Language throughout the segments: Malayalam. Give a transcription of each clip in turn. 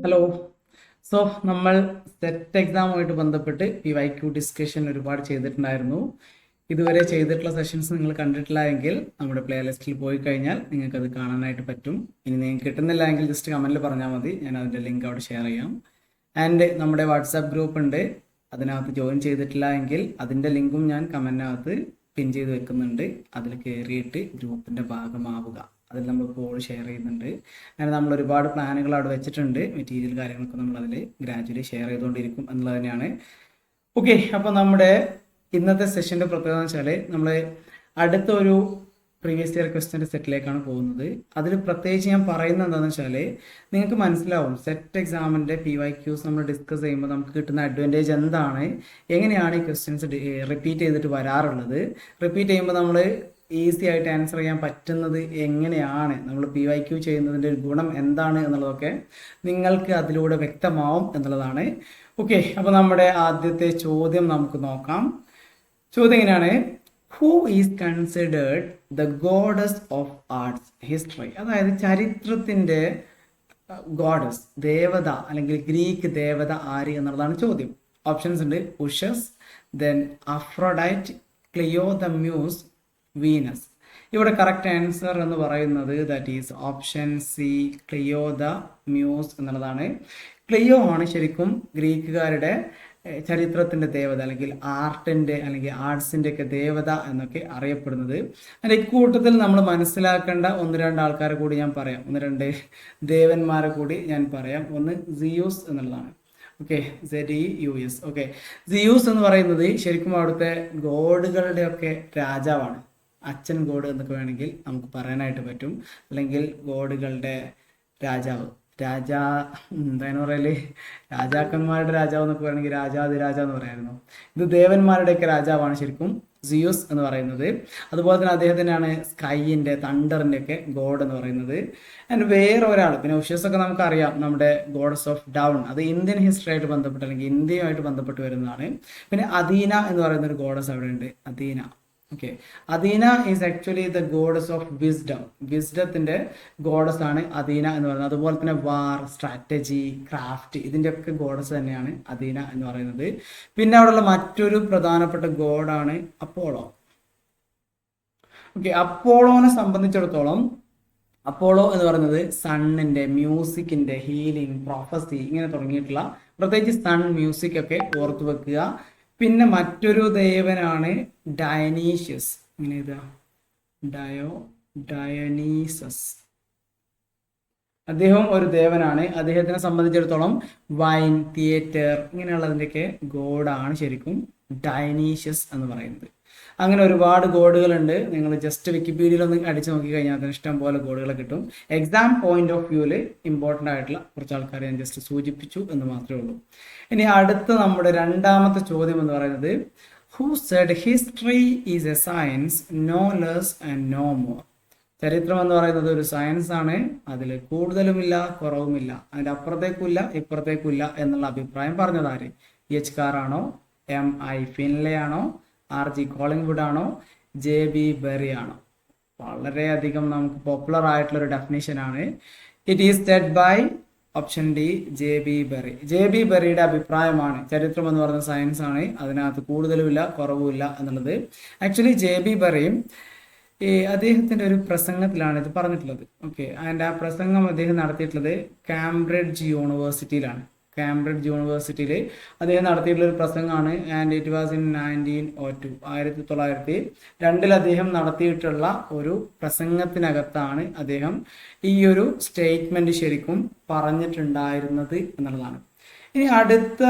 ഹലോ. സോ നമ്മൾ സെറ്റ് എക്സാമുമായിട്ട് ബന്ധപ്പെട്ട് PYQ ഡിസ്കഷൻ ഒരുപാട് ചെയ്തിട്ടുണ്ടായിരുന്നു. ഇതുവരെ ചെയ്തിട്ടുള്ള സെഷൻസ് നിങ്ങൾ കണ്ടിട്ടില്ല എങ്കിൽ നമ്മുടെ പ്ലേലിസ്റ്റിൽ പോയി കഴിഞ്ഞാൽ നിങ്ങൾക്ക് അത് കാണാനായിട്ട് പറ്റും. ഇനി നിങ്ങൾക്ക് കിട്ടുന്നില്ല എങ്കിൽ ജസ്റ്റ് കമൻറ്റിൽ പറഞ്ഞാൽ മതി, ഞാൻ അതിൻ്റെ ലിങ്ക് അവിടെ ഷെയർ ചെയ്യാം. ആൻഡ് നമ്മുടെ വാട്സാപ്പ് ഗ്രൂപ്പ് ഉണ്ട്, അതിനകത്ത് ജോയിൻ ചെയ്തിട്ടില്ല എങ്കിൽ അതിൻ്റെ ലിങ്കും ഞാൻ കമൻറ്റിനകത്ത് പിൻ ചെയ്ത് വെക്കുന്നുണ്ട്. അതിൽ കയറിയിട്ട് ഗ്രൂപ്പിൻ്റെ ഭാഗമാവുക. അതിൽ നമ്മൾ കോഡ് ഷെയർ ചെയ്യുന്നുണ്ട്. അങ്ങനെ നമ്മൾ ഒരുപാട് പ്ലാനുകൾ അവിടെ വെച്ചിട്ടുണ്ട്. മെറ്റീരിയൽ കാര്യങ്ങളൊക്കെ നമ്മൾ അതിൽ ഗ്രാജുവലി ഷെയർ ചെയ്തുകൊണ്ടിരിക്കും എന്നുള്ളത് തന്നെയാണ്. ഓക്കെ, അപ്പോൾ നമ്മുടെ ഇന്നത്തെ സെഷൻ്റെ പ്രത്യേകത എന്ന് വെച്ചാൽ നമ്മൾ അടുത്തൊരു പ്രീവിയസ് ഇയർ ക്വസ്റ്റ്യൻ്റെ സെറ്റിലേക്കാണ് പോകുന്നത്. അതിൽ പ്രത്യേകിച്ച് ഞാൻ പറയുന്നത് എന്താണെന്ന് വെച്ചാൽ നിങ്ങൾക്ക് മനസ്സിലാവും, സെറ്റ് എക്സാമിൻ്റെ PYQs നമ്മൾ ഡിസ്കസ് ചെയ്യുമ്പോൾ നമുക്ക് കിട്ടുന്ന അഡ്വാൻറ്റേജ് എന്താണ്, എങ്ങനെയാണ് ഈ ക്വസ്റ്റ്യൻസ് റിപ്പീറ്റ് ചെയ്തിട്ട് വരാറുള്ളത്, റിപ്പീറ്റ് ചെയ്യുമ്പോൾ നമ്മൾ ഈസി ആയിട്ട് ആൻസർ ചെയ്യാൻ പറ്റുന്നത് എങ്ങനെയാണ്, നമ്മൾ PYQ ചെയ്യുന്നതിൻ്റെ ഒരു ഗുണം എന്താണ് എന്നുള്ളതൊക്കെ നിങ്ങൾക്ക് അതിലൂടെ വ്യക്തമാവും എന്നുള്ളതാണ്. ഓക്കെ, അപ്പോൾ നമ്മുടെ ആദ്യത്തെ ചോദ്യം നമുക്ക് നോക്കാം. ചോദ്യം എങ്ങനെയാണ്? Who is considered the goddess of arts history? അതായത് ചരിത്രത്തിൻ്റെ ഗോഡസ്, ദേവത അല്ലെങ്കിൽ ഗ്രീക്ക് ദേവത ആര് എന്നുള്ളതാണ് ചോദ്യം. ഓപ്ഷൻസ് ഉണ്ട്: Ushas, then Aphrodite, Clio the muse, Venus. ഇവിടെ കറക്റ്റ് ആൻസർ എന്ന് പറയുന്നത് that is option C, Clio the muse എന്നുള്ളതാണ്. ക്ലിയോ ആണ് ശരിക്കും ഗ്രീക്കുകാരുടെ ചരിത്രത്തിൻ്റെ ദേവത, അല്ലെങ്കിൽ ആർട്ടിൻ്റെ അല്ലെങ്കിൽ ആർട്സിൻ്റെ ഒക്കെ ദേവത എന്നൊക്കെ അറിയപ്പെടുന്നത്. അതിൻ്റെ ഇക്കൂട്ടത്തിൽ നമ്മൾ മനസ്സിലാക്കേണ്ട ഒന്ന് രണ്ട് ആൾക്കാരെ കൂടി ഞാൻ പറയാം, ഒന്ന് രണ്ട് ദേവന്മാരെ കൂടി ഞാൻ പറയാം. ഒന്ന് സിയൂസ് എന്നുള്ളതാണ്. Okay, ZEUS. ഓക്കെ, സിയൂസ് എന്ന് പറയുന്നത് ശരിക്കും അവിടുത്തെ ഗോഡുകളുടെ ഒക്കെ രാജാവാണ്, അച്ഛൻ ഗോഡ് എന്നൊക്കെ വേണമെങ്കിൽ നമുക്ക് പറയാനായിട്ട് പറ്റും, അല്ലെങ്കിൽ ഗോഡുകളുടെ രാജാവ്, എന്താണ് പറയല്, രാജാക്കന്മാരുടെ രാജാവ് എന്നൊക്കെ വേണമെങ്കിൽ രാജാതിരാജ എന്ന് പറയായിരുന്നു. ഇത് ദേവന്മാരുടെയൊക്കെ രാജാവാണ് ശരിക്കും സിയൂസ് എന്ന് പറയുന്നത്. അതുപോലെ തന്നെ അദ്ദേഹത്തിനാണ് സ്കൈയിൻ്റെ, തണ്ടറിൻ്റെ ഒക്കെ ഗോഡ് എന്ന് പറയുന്നത്. ആൻഡ് വേറെ ഒരാൾ, പിന്നെ ഉഷസ് ഒക്കെ നമുക്കറിയാം, നമ്മുടെ ഗോഡസ് ഓഫ് ഡൗൺ, അത് ഇന്ത്യൻ ഹിസ്റ്ററി ആയിട്ട് ബന്ധപ്പെട്ട് അല്ലെങ്കിൽ ഇന്ത്യയുമായിട്ട് ബന്ധപ്പെട്ട് വരുന്നതാണ്. പിന്നെ അദീന എന്ന് പറയുന്ന ഒരു ഗോഡസ് അവിടെ ഉണ്ട്, Athena. Okay, Athena is actually the goddess of wisdom, വിസ്ഡത്തിൻ്റെ ഗോഡസ് ആണ് അദീന എന്ന് പറയുന്നത്. അതുപോലെ തന്നെ വാർ, സ്ട്രാറ്റജി, ക്രാഫ്റ്റ്, ഇതിൻ്റെ ഒക്കെ ഗോഡസ് തന്നെയാണ് അദീന എന്ന് പറയുന്നത്. പിന്നെ അവിടെയുള്ള മറ്റൊരു പ്രധാനപ്പെട്ട ഗോഡാണ് അപ്പോളോ. ഓക്കെ, അപ്പോളോനെ സംബന്ധിച്ചിടത്തോളം അപ്പോളോ എന്ന് പറയുന്നത് സണ്ണിൻ്റെ, മ്യൂസിക്കിൻ്റെ, ഹീലിംഗ്, പ്രൊഫസി ഇങ്ങനെ തുടങ്ങിയിട്ടുള്ള, പ്രത്യേകിച്ച് സൺ മ്യൂസിക് ഒക്കെ ഓർത്തു വെക്കുക. പിന്നെ മറ്റൊരു ദേവനാണ് ഡയനീഷ്യസ്. ഇങ്ങനെ ഇതാ ഡയനീസസ്, അദ്ദേഹം ഒരു ദേവനാണ്. അദ്ദേഹത്തിനെ സംബന്ധിച്ചിടത്തോളം വൈൻ, തിയേറ്റർ ഇങ്ങനെയുള്ളതിൻ്റെയൊക്കെ ഗോഡാണ് ശരിക്കും ഡയനീഷ്യസ് എന്ന് പറയുന്നത്. അങ്ങനെ ഒരുപാട് ഗോഡുകളുണ്ട്. നിങ്ങൾ ജസ്റ്റ് വിക്കിപീഡിയയിൽ ഒന്ന് അടിച്ചു നോക്കി കഴിഞ്ഞാൽ അതിന് ഇഷ്ടം പോലെ ഗോഡുകൾ കിട്ടും. എക്സാം പോയിന്റ് ഓഫ് വ്യൂവിൽ ഇമ്പോർട്ടൻ്റ് ആയിട്ടുള്ള കുറച്ച് ആൾക്കാരെ ഞാൻ ജസ്റ്റ് സൂചിപ്പിച്ചു എന്ന് മാത്രമേ ഉള്ളൂ. ഇനി അടുത്ത നമ്മുടെ രണ്ടാമത്തെ ചോദ്യം എന്ന് പറയുന്നത്, who said history is a science, no less and no more? ചരിത്രം എന്ന് പറയുന്നത് ഒരു സയൻസ് ആണ്, അതിൽ കൂടുതലുമില്ല കുറവുമില്ല, അതിൻ്റെ അപ്പുറത്തേക്കില്ല ഇപ്പുറത്തേക്കില്ല എന്നുള്ള അഭിപ്രായം പറഞ്ഞതാര്? EH കാർ ആണോ, MI ഫിൻലെ ആണോ, RG കോളിംഗ്വുഡ് ആണോ, JB ബെറി ആണോ? വളരെയധികം നമുക്ക് പോപ്പുലർ ആയിട്ടുള്ള ഒരു ഡെഫിനേഷനാണ്. It is said by option D, JB Berry. JB ബെറിയുടെ അഭിപ്രായമാണ് ചരിത്രം എന്ന് പറയുന്ന സയൻസ് ആണ്, അതിനകത്ത് കൂടുതലുമില്ല കുറവുമില്ല എന്നുള്ളത്. ആക്ച്വലി JB ബെറിയും അദ്ദേഹത്തിൻ്റെ ഒരു പ്രസംഗത്തിലാണ് ഇത് പറഞ്ഞിട്ടുള്ളത്. ഓക്കെ, ആൻഡ് ആ പ്രസംഗം അദ്ദേഹം നടത്തിയിട്ടുള്ളത് കാംബ്രിഡ്ജ് യൂണിവേഴ്സിറ്റിയിലാണ്. കാംബ്രിഡ്ജ് യൂണിവേഴ്സിറ്റിയിൽ അദ്ദേഹം നടത്തിയിട്ടുള്ള ഒരു പ്രസംഗമാണ്. ആൻഡ് ഇറ്റ് വാസ് ഇൻ 1902, 1902 അദ്ദേഹം നടത്തിയിട്ടുള്ള ഒരു പ്രസംഗത്തിനകത്താണ് അദ്ദേഹം ഈ ഒരു സ്റ്റേറ്റ്മെന്റ് ശരിക്കും പറഞ്ഞിട്ടുണ്ടായിരുന്നത് എന്നുള്ളതാണ്. ഇനി അടുത്ത,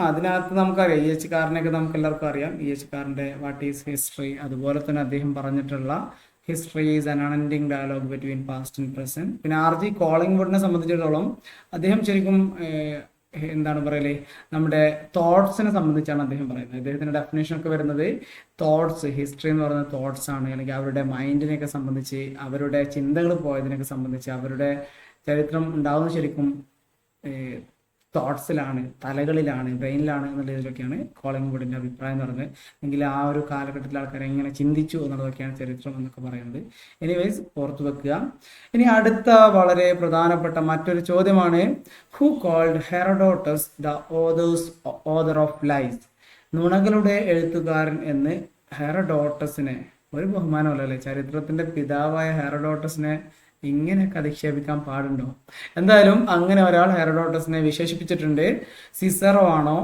അതിനകത്ത് നമുക്കറിയാം EH കാറിനെയൊക്കെ നമുക്ക് എല്ലാവർക്കും അറിയാം, EH കാറിൻ്റെ വാട്ട് ഈസ് ഹിസ്റ്ററി. അതുപോലെ തന്നെ അദ്ദേഹം പറഞ്ഞിട്ടുള്ള history is an unending dialogue between past and present. പിന്നെ RG കോളിംഗ്വുഡിനെ സംബന്ധിച്ചിടത്തോളം അദ്ദേഹം ശരിക്കും എന്താണ് പറയലേ, നമ്മുടെ തോട്ട്സിനെ സംബന്ധിച്ചാണ് അദ്ദേഹം പറയുന്നത്. അദ്ദേഹത്തിൻ്റെ ഡെഫിനേഷൻ ഒക്കെ വരുന്നത് തോട്ട്സ്, ഹിസ്റ്ററി എന്ന് പറയുന്നത് തോട്ട്സ് ആണ്, അല്ലെങ്കിൽ അവരുടെ മൈൻഡിനെയൊക്കെ സംബന്ധിച്ച്, അവരുടെ ചിന്തകൾ പോയതിനൊക്കെ സംബന്ധിച്ച്, അവരുടെ ചരിത്രം ഉണ്ടാകുന്ന ശരിക്കും തോട്ട്സിലാണ്, തലകളിലാണ്, ബ്രെയിനിലാണ് എന്നുള്ള ഇതിലൊക്കെയാണ് കോളിംഗ്വുഡിൻ്റെ അഭിപ്രായം എന്ന് പറയുന്നത്. എങ്കിൽ ആ ഒരു കാലഘട്ടത്തിൽ ആൾക്കാർ എങ്ങനെ ചിന്തിച്ചു എന്നുള്ളതൊക്കെയാണ് ചരിത്രം എന്നൊക്കെ പറയുന്നത്. എനിവേസ് ഓർത്തു വെക്കുക. ഇനി അടുത്ത വളരെ പ്രധാനപ്പെട്ട മറ്റൊരു ചോദ്യമാണ്, who called Herodotus the author of lies? നുണകളുടെ എഴുത്തുകാരൻ എന്ന് ഹെറഡോട്ടസിനെ, ഒരു ബഹുമാനമല്ല അല്ലേ, ചരിത്രത്തിന്റെ പിതാവായ ഹെറഡോട്ടസിനെ ഇങ്ങനെയൊക്കെ അധിക്ഷേപിക്കാൻ പാടുണ്ടോ? എന്തായാലും അങ്ങനെ ഒരാൾ ഹെറഡോട്ടസിനെ വിശേഷിപ്പിച്ചിട്ടുണ്ട്. സിസറോ ആണോ,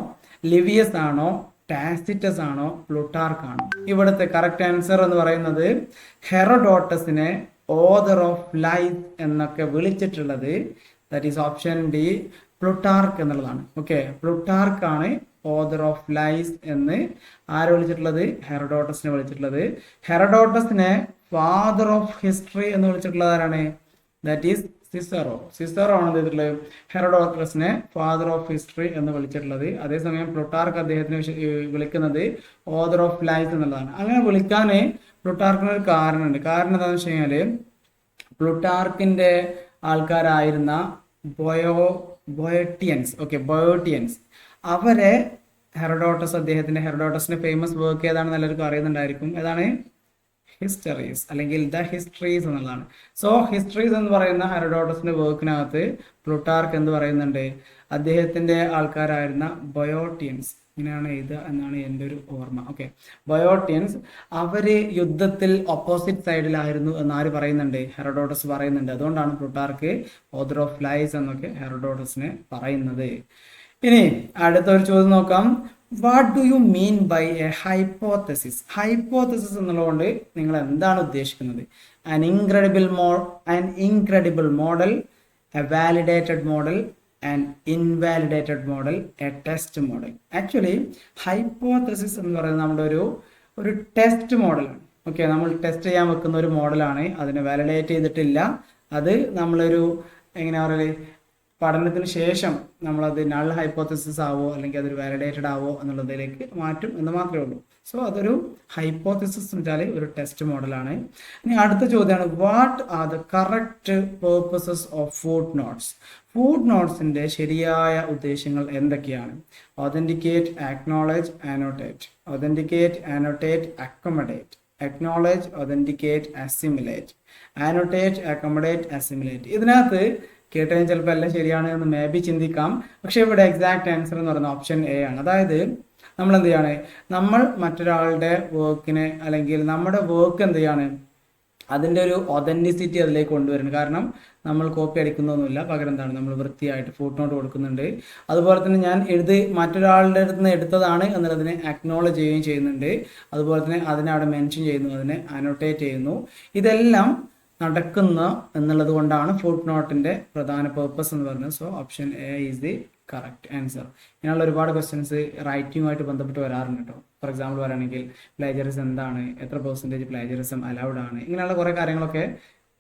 ലിവിയസ് ആണോ, ടാസിറ്റസ് ആണോ, പ്ലൂട്ടാർക്ക് ആണോ? ഇവിടുത്തെ കറക്റ്റ് ആൻസർ എന്ന് പറയുന്നത് ഹെറഡോട്ടസിനെ ഓതർ ഓഫ് ലൈഫ് എന്നൊക്കെ വിളിച്ചിട്ടുള്ളത് that is option D, Plutarch എന്നുള്ളതാണ്. ഓക്കെ, പ്ലൂട്ടാർക്ക് ആണ് ഓതർ ഓഫ് ലൈസ് എന്ന് ആര് വിളിച്ചിട്ടുള്ളത്? ഹെറഡോട്ടസിനെ വിളിച്ചിട്ടുള്ളത്. ഹെറഡോട്ടസിനെ ഫാദർ ഓഫ് ഹിസ്റ്ററി എന്ന് വിളിച്ചിട്ടുള്ളത് ആരാണ്? That is സിസറോ. സിസറോ ആണ് എന്ത് ചെയ്തിട്ടുള്ളത്? ഹെറഡോട്ടസിനെ ഫാദർ ഓഫ് ഹിസ്റ്ററി എന്ന് വിളിച്ചിട്ടുള്ളത്. അതേസമയം പ്ലൂട്ടാർക്ക് അദ്ദേഹത്തിനെ വിളിക്കുന്നത് ഓതർ ഓഫ് ലൈസ് എന്നുള്ളതാണ്. അങ്ങനെ വിളിക്കാൻ പ്ലൂട്ടാർക്കിന് ഒരു കാരണമുണ്ട്. കാരണം എന്താണെന്ന് വെച്ച് കഴിഞ്ഞാൽ പ്ലൂട്ടാർക്കിന്റെ ആൾക്കാരായിരുന്ന ബൊയോട്ടിയൻസ്, ബൊയോട്ടിയൻസ്, അവരെ ഹെറഡോട്ടസിന്റെ ഫേമസ് വർക്ക് ഏതാണെന്ന് എല്ലാവർക്കും അറിയുന്നുണ്ടായിരിക്കും. ഏതാണ്? ഹിസ്റ്ററീസ് അല്ലെങ്കിൽ ദ ഹിസ്റ്ററീസ് എന്നുള്ളതാണ്. സോ ഹിസ്റ്ററീസ് എന്ന് പറയുന്ന ഹെറഡോട്ടസിന്റെ വർക്കിനകത്ത് പ്ലൂട്ടാർക്ക് എന്ത് പറയുന്നുണ്ട്? അദ്ദേഹത്തിന്റെ ആൾക്കാരായിരുന്ന ബൊയോട്ടിയൻസ്, ഇങ്ങനെയാണ് എഴുതുക എന്നാണ് എൻ്റെ ഒരു ഓർമ്മ. ബൊയോട്ടിയൻസ് അവര് യുദ്ധത്തിൽ ഓപ്പോസിറ്റ് സൈഡിലായിരുന്നു എന്ന് ആര് പറയുന്നുണ്ട്? ഹെറഡോട്ടസ് പറയുന്നുണ്ട്. അതുകൊണ്ടാണ് പ്ലൂട്ടാർക്ക് ഓതർ ഓഫ് ലൈസ് എന്നൊക്കെ ഹെറഡോട്ടസിനെ പറയുന്നത്. ഇനി അടുത്ത ഒരു ചോദ്യം നോക്കാം. What do you mean by a hypothesis? Hypothesis എന്നുള്ളതുകൊണ്ട് നിങ്ങൾ എന്താണ് ഉദ്ദേശിക്കുന്നത്? an incredible model, a validated model, an invalidated model, a test model. Actually hypothesis എന്ന് പറയുന്നത് നമ്മുടെ ഒരു ടെസ്റ്റ് മോഡലാണ്. നമ്മൾ ടെസ്റ്റ് ചെയ്യാൻ വെക്കുന്ന ഒരു മോഡലാണ്. അതിനെ വാലിഡേറ്റ് ചെയ്തിട്ടില്ല. അത് നമ്മളൊരു എങ്ങനെയാ പറയല്, പഠനത്തിന് ശേഷം നമ്മളത് നൾ ഹൈപ്പോത്തസിസ് ആവോ അല്ലെങ്കിൽ അതൊരു വാലിഡേറ്റഡ് ആവോ എന്നുള്ളതിലേക്ക് മാറ്റും എന്ന് മാത്രമേ ഉള്ളൂ. സോ അതൊരു ഹൈപ്പോത്തസിസ് എന്ന് വെച്ചാൽ ഒരു ടെസ്റ്റ് മോഡലാണ്. ഇനി അടുത്ത ചോദ്യമാണ്, what are the correct purposes of foot notes? Foot നോട്ട്സിന്റെ ശരിയായ ഉദ്ദേശങ്ങൾ എന്തൊക്കെയാണ്? Authenticate, acknowledge, annotate. Authenticate, annotate, accommodate. Acknowledge, authenticate, assimilate. Annotate, accommodate, assimilate. ഇതിനകത്ത് കേട്ടതിന് ചിലപ്പോൾ എല്ലാം ശരിയാണ് എന്ന് മേ ബി ചിന്തിക്കാം. പക്ഷെ ഇവിടെ എക്സാക്ട് ആൻസർ എന്ന് പറയുന്നത് ഓപ്ഷൻ എ ആണ്. അതായത് നമ്മൾ എന്ത് ചെയ്യാണ്, നമ്മൾ മറ്റൊരാളുടെ വർക്കിനെ അല്ലെങ്കിൽ നമ്മുടെ വർക്ക് എന്ത് ചെയ്യാണ്, അതിൻ്റെ ഒരു ഒതന്റിസിറ്റി അതിലേക്ക് കൊണ്ടുവരുന്നത്. കാരണം നമ്മൾ കോപ്പി അടിക്കുന്നൊന്നുമില്ല, പകരം എന്താണ് നമ്മൾ വൃത്തിയായിട്ട് ഫുട് നോട്ട് കൊടുക്കുന്നുണ്ട്. അതുപോലെ തന്നെ ഞാൻ മറ്റൊരാളുടെ അടുത്ത് നിന്ന് എടുത്തതാണ് എന്നുള്ളതിനെ അക്നോളജ് ചെയ്യുകയും ചെയ്യുന്നുണ്ട്. അതുപോലെ തന്നെ അതിനെ അവിടെ മെൻഷൻ ചെയ്യുന്നു, അതിനെ അനോട്ടേറ്റ് ചെയ്യുന്നു. ഇതെല്ലാം നടക്കുന്ന എന്നുള്ളത് കൊണ്ടാണ് ഫുട് നോട്ടിന്റെ പ്രധാന പേർപ്പസ് എന്ന് പറയുന്നത്. So option A is the correct answer. ഇങ്ങനെയുള്ള ഒരുപാട് ക്വസ്റ്റ്യൻസ് റൈറ്റിങ്ങുമായിട്ട് ബന്ധപ്പെട്ട് വരാറുണ്ട് കേട്ടോ. ഫോർ എക്സാമ്പിൾ പറയുകയാണെങ്കിൽ പ്ലേജറിസം എന്താണ്, എത്ര പെർസെൻറ്റേജ് പ്ലേജറിസം അലൗഡ് ആണ്, ഇങ്ങനെയുള്ള കുറേ കാര്യങ്ങളൊക്കെ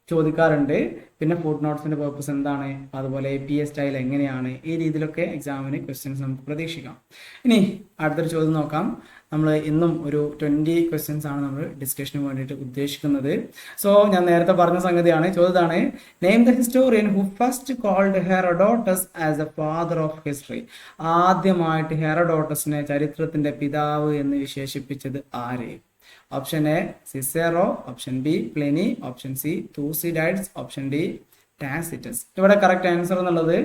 ചോദിക്കാറുണ്ട്. പിന്നെ ഫുട് നോട്ട്സിന്റെ പേർപ്പസ് എന്താണ്, അതുപോലെ APA സ്റ്റൈൽ എങ്ങനെയാണ്, ഈ രീതിയിലൊക്കെ എക്സാമിന് ക്വസ്റ്റ്യൻസ് നമുക്ക് പ്രതീക്ഷിക്കാം. ഇനി അടുത്തൊരു ചോദ്യം നോക്കാം. നമ്മൾ ഇന്നും ഒരു 20 ക്വസ്റ്റ്യൻസ് ആണ് നമ്മൾ ഡിസ്കഷന് വേണ്ടിയിട്ട് ഉദ്ദേശിക്കുന്നത്. സോ ഞാൻ നേരത്തെ പറഞ്ഞ സംഗതിയാണ്. ചോദ്യമാണ്, name the historian who first called Herodotus as a father of history? ആദ്യമായിട്ട് ഹെറഡോട്ടസിനെ ചരിത്രത്തിന്റെ പിതാവ് എന്ന് വിശേഷിപ്പിച്ചത് ആര്? Option A Cicero, option B Pliny, option C Thucydides, option D Tacitus. ഇവിടെ കറക്റ്റ് ആൻസർ എന്നുള്ളത്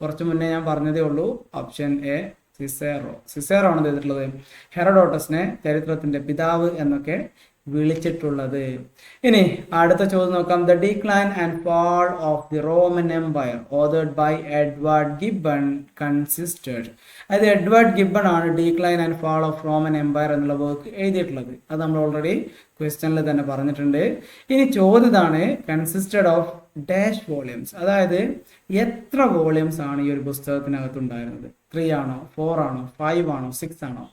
കുറച്ച് മുന്നേ ഞാൻ പറഞ്ഞതേ ഉള്ളൂ. ഓപ്ഷൻ എ സിസേറോ ആണ് ചെയ്തിട്ടുള്ളത് ഹെറഡോട്ടസിനെ ചരിത്രത്തിന്റെ പിതാവ് എന്നൊക്കെ വിളിച്ചിട്ടുള്ളത്. ഇനി അടുത്ത ചോദ്യം നോക്കാം. The decline and fall of the Roman empire authored by Edward Gibbon consisted. അതായത് എഡ്വേർഡ് ഗിബ്ബൺ ആണ് decline and fall of Roman empire എന്നുള്ള വർക്ക് എഴുതിയിട്ടുള്ളത്. അത് നമ്മൾ ഓൾറെഡി ക്വസ്റ്റ്യനിൽ തന്നെ പറഞ്ഞിട്ടുണ്ട്. ഇനി ചോദ്യതാണ്, കൺസിസ്റ്റഡ് ഓഫ് ഡാഷ് വോളിയംസ്, അതായത് എത്ര വോളിയംസ് ആണ് ഈ ഒരു പുസ്തകത്തിനകത്ത് ഉണ്ടായിരുന്നത്? 3 ആണോ, 4 ആണോ, 5 ആണോ, 6 ആണോ?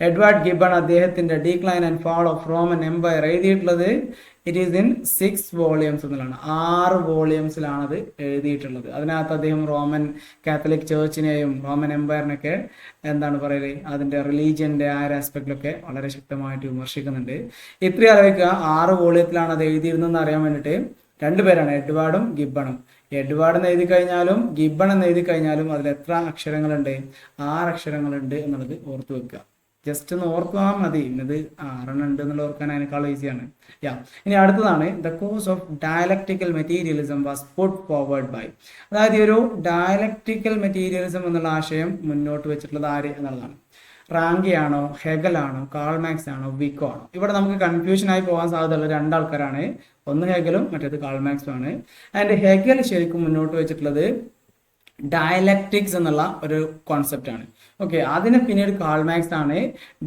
എഡ്വേർഡ് ഗിബ്ബൺ അദ്ദേഹത്തിന്റെ decline and fall of Roman empire എഴുതിയിട്ടുള്ളത് ഇറ്റ് ഈസ് ഇൻ 6 വോളിയംസ് എന്നുള്ളതാണ്. 6 വോളിയംസിലാണ് അത് എഴുതിയിട്ടുള്ളത്. അതിനകത്ത് അദ്ദേഹം റോമൻ കാത്തലിക് ചേർച്ചിനെയും റോമൻ എംപയറിനൊക്കെ എന്താണ് പറയല്, അതിന്റെ റിലീജിയന്റെ ആ ഒരു ആസ്പെക്റ്റിലൊക്കെ വളരെ ശക്തമായിട്ട് വിമർശിക്കുന്നുണ്ട്. ഇത്രയും അറിയിക്കുക, 6 വോളിയത്തിലാണ് അത് എഴുതിയിരുന്നതെന്ന് അറിയാൻ വേണ്ടിയിട്ട് രണ്ടുപേരാണ്, എഡ്വാർഡും ഗിബ്ബണും. എഡ്വാർഡ് എന്ന് എഴുതി കഴിഞ്ഞാലും ഗിബ്ബൺ എന്ന് എഴുതി കഴിഞ്ഞാലും അതിൽ എത്ര അക്ഷരങ്ങളുണ്ട്? 6 അക്ഷരങ്ങളുണ്ട് എന്നുള്ളത് ഓർത്ത് വെക്കുക. ജസ്റ്റ് ഒന്ന് ഓർത്താൽ മതി. ഇത് 6 ഉണ്ട് എന്നുള്ള ഓർക്കാൻ അതിനേക്കാൾ ഈസിയാണ്. ഇനി അടുത്തതാണ് the cause of dialectical materialism was put forward by. അതായത് ഈ ഒരു ഡയലക്റ്റിക്കൽ മെറ്റീരിയലിസം എന്നുള്ള ആശയം മുന്നോട്ട് വെച്ചിട്ടുള്ളത് ആര് എന്നുള്ളതാണ്. റാങ്കിയാണോ, ഹെഗലാണോ, കാൾ മാക്സ് ആണോ, വിക്കോ ആണോ? ഇവിടെ നമുക്ക് കൺഫ്യൂഷൻ ആയി പോകാൻ സാധ്യതയുള്ള 2 ആൾക്കാരാണ്. ഒന്ന് ഹെഗലും മറ്റേത് കാൾ മാക്സും ആണ്. ആൻഡ് ഹെഗൽ ശരിക്കും മുന്നോട്ട് വെച്ചിട്ടുള്ളത് ഡയലക്റ്റിക്സ് എന്നുള്ള ഒരു കോൺസെപ്റ്റ് ആണ്. ഓക്കെ, അതിനെ പിന്നീട് കാൾ മാക്സ് ആണ്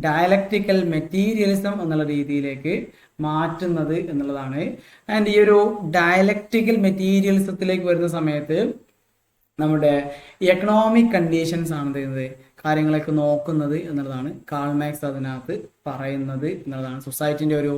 ഡയലക്റ്റിക്കൽ മെറ്റീരിയലിസം എന്നുള്ള രീതിയിലേക്ക് മാറ്റുന്നത് എന്നുള്ളതാണ്. ആൻഡ് ഈ ഒരു ഡയലക്റ്റിക്കൽ മെറ്റീരിയലിസത്തിലേക്ക് വരുന്ന സമയത്ത് നമ്മുടെ എക്കണോമിക് കണ്ടീഷൻസ് ആണ് ചെയ്യുന്നത്, കാര്യങ്ങളൊക്കെ നോക്കുന്നത് എന്നുള്ളതാണ് കാൾ മാക്സ് അതിനകത്ത് പറയുന്നത് എന്നുള്ളതാണ്. സൊസൈറ്റിൻ്റെ ഒരു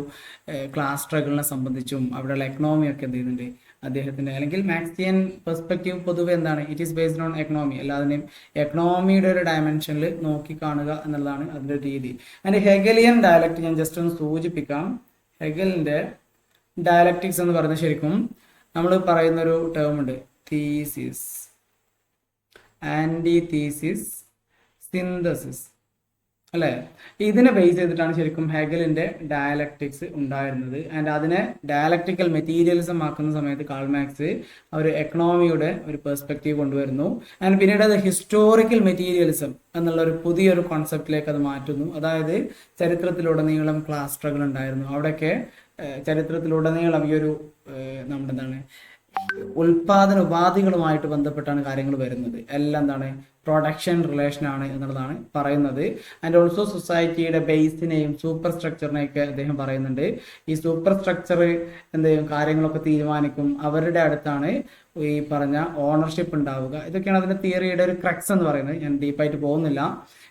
ക്ലാസ് സ്ട്രഗിളിനെ സംബന്ധിച്ചും അവിടെയുള്ള എക്കണോമിയൊക്കെ എന്ത് ചെയ്യുന്നുണ്ട് അദ്ദേഹത്തിൻ്റെ, അല്ലെങ്കിൽ മാക്സിയൻ പെർസ്പെക്റ്റീവ് പൊതുവെ എന്താണ്, it is based on economy. എല്ലാതിനെയും എക്കണോമിയുടെ ഒരു ഡയമെൻഷനിൽ നോക്കി കാണുക എന്നുള്ളതാണ് അതിൻ്റെ രീതി. ആൻഡ് ഹെഗലിയൻ ഡയലക്ട് ഞാൻ ജസ്റ്റ് ഒന്ന് സൂചിപ്പിക്കാം. ഹെഗലിൻ്റെ ഡയലക്റ്റിക്സ് എന്ന് പറയുന്നത് ശരിക്കും നമ്മൾ പറയുന്നൊരു ടേം ഉണ്ട്, തീസിസ്, ആൻറ്റി തീസിസ്, സിന്തസിസ് അല്ലേ? ഇതിനെ ബേസ് ചെയ്തിട്ടാണ് ശരിക്കും ഹെഗലിൻ്റെ ഡയലക്റ്റിക്സ് ഉണ്ടായിരുന്നത്. ആൻഡ് അതിനെ ഡയലക്റ്റിക്കൽ മെറ്റീരിയലിസം ആക്കുന്ന സമയത്ത് കാൾ മാക്സ് ഒരു എക്കണോമിയുടെ ഒരു പെർസ്പെക്റ്റീവ് കൊണ്ടുവരുന്നു. ആൻഡ് പിന്നീട് അത് ഹിസ്റ്റോറിക്കൽ മെറ്റീരിയലിസം എന്നുള്ള ഒരു പുതിയൊരു കോൺസെപ്റ്റിലേക്ക് അത് മാറ്റുന്നു. അതായത് ചരിത്രത്തിലുടനീളം ക്ലാസ് സ്ട്രഗിൾ ഉണ്ടായിരുന്നു. അവിടെയൊക്കെ ചരിത്രത്തിലുടനീളം ഈ ഒരു നമ്മുടെ എന്താണ് ഉൽപാദന ഉപാധികളുമായിട്ട് ബന്ധപ്പെട്ടാണ് കാര്യങ്ങൾ വരുന്നത്. എല്ലാം എന്താണ് പ്രൊഡക്ഷൻ റിലേഷൻ ആണ് എന്നുള്ളതാണ് പറയുന്നത്. ആൻഡ് ഓൾസോ സൊസൈറ്റിയുടെ ബേസിനെയും സൂപ്പർ സ്ട്രക്ചറിനെയൊക്കെ അദ്ദേഹം പറയുന്നുണ്ട്. ഈ സൂപ്പർ സ്ട്രക്ചർ എന്ത് ചെയ്യും, കാര്യങ്ങളൊക്കെ തീരുമാനിക്കും, അവരുടെ അടുത്താണ് ഈ പറഞ്ഞ ഓണർഷിപ്പ് ഉണ്ടാവുക. ഇതൊക്കെയാണ് അതിൻ്റെ തിയറിയുടെ ഒരു ക്രക്സ് എന്ന് പറയുന്നത്. ഞാൻ ഡീപ്പായിട്ട് പോകുന്നില്ല.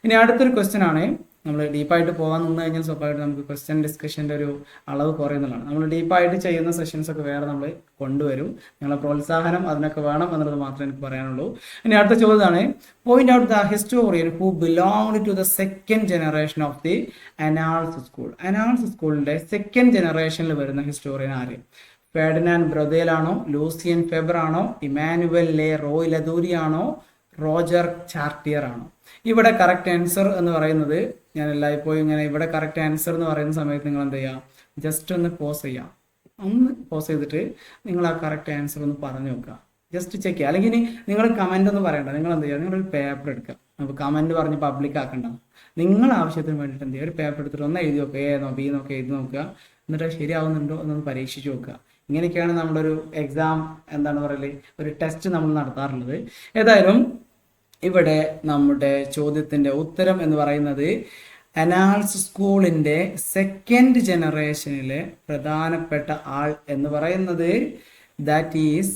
ഇനി അടുത്തൊരു ക്വസ്റ്റ്യൻ ആണ്. നമ്മൾ ഡീപ്പായിട്ട് പോകാൻ നിന്ന് കഴിഞ്ഞാൽ സ്വാഭാവികമായിട്ട് നമുക്ക് ക്വസ്റ്റ്യൻ ഡിസ്കഷൻ്റെ ഒരു അളവ് കുറയുന്നതാണ്. നമ്മൾ ഡീപ്പായിട്ട് ചെയ്യുന്ന സെഷൻസ് ഒക്കെ വേറെ നമ്മൾ കൊണ്ടുവരും. നിങ്ങളെ പ്രോത്സാഹനം അതിനൊക്കെ വേണം എന്നുള്ളത് മാത്രമേ എനിക്ക് പറയാനുള്ളൂ. ഇനി അടുത്ത ചോദ്യമാണ്, point out the historian who belonged to the second generation of the Annales school. Annales സ്കൂളിൻ്റെ സെക്കൻഡ് ജനറേഷനിൽ വരുന്ന ഹിസ്റ്റോറിയൻ ആര്? ഫെർഡിനാൻഡ് ബ്രദേൽ ആണോ, ലൂസിയൻ ഫെബർ ആണോ, ഇമാനുവൽ ലെ റോയ് ലദൂരി ആണോ, റോജർ ചാർട്ടിയർ ആണോ? ഇവിടെ കറക്റ്റ് ആൻസർ എന്ന് പറയുന്നത്, ഞാൻ എല്ലായ്പ്പോഴും ഇങ്ങനെ ഇവിടെ കറക്റ്റ് ആൻസർ എന്ന് പറയുന്ന സമയത്ത് നിങ്ങൾ എന്ത് ചെയ്യുക, ജസ്റ്റ് ഒന്ന് പോസ് ചെയ്യുക. ഒന്ന് പോസ് ചെയ്തിട്ട് നിങ്ങൾ ആ കറക്റ്റ് ആൻസർ ഒന്ന് പറഞ്ഞു നോക്കുക, ജസ്റ്റ് ചെക്ക് ചെയ്യുക. അല്ലെങ്കിൽ ഇനി നിങ്ങൾ കമൻ്റ് ഒന്നും പറയണ്ട, നിങ്ങൾ എന്ത് ചെയ്യുക, നിങ്ങളൊരു പേപ്പർ എടുക്കുക. നമുക്ക് കമൻറ്റ് പറഞ്ഞ് പബ്ലിക് ആക്കണ്ട, നിങ്ങൾ ആവശ്യത്തിന് വേണ്ടിയിട്ട് എന്ത് ചെയ്യുക, ഒരു പേപ്പർ എടുത്തിട്ട് ഒന്ന് എഴുതി നോക്കുക, എ നോ ബി നോക്കുക, എഴുതി നോക്കുക, എന്നിട്ട് ശരിയാവുന്നുണ്ടോ എന്നൊന്ന് പരീക്ഷിച്ച് നോക്കുക. ഇങ്ങനെയൊക്കെയാണ് നമ്മളൊരു എക്സാം എന്താണ് പറയല്, ഒരു ടെസ്റ്റ് നമ്മൾ നടത്താറുള്ളത്. ഏതായാലും ഇവിടെ നമ്മുടെ ചോദ്യത്തിൻ്റെ ഉത്തരം എന്ന് പറയുന്നത് അനാൾസ് സ്കൂളിൻ്റെ സെക്കൻഡ് ജനറേഷനിലെ പ്രധാനപ്പെട്ട ആൾ എന്ന് പറയുന്നത് ദാറ്റ് ഈസ്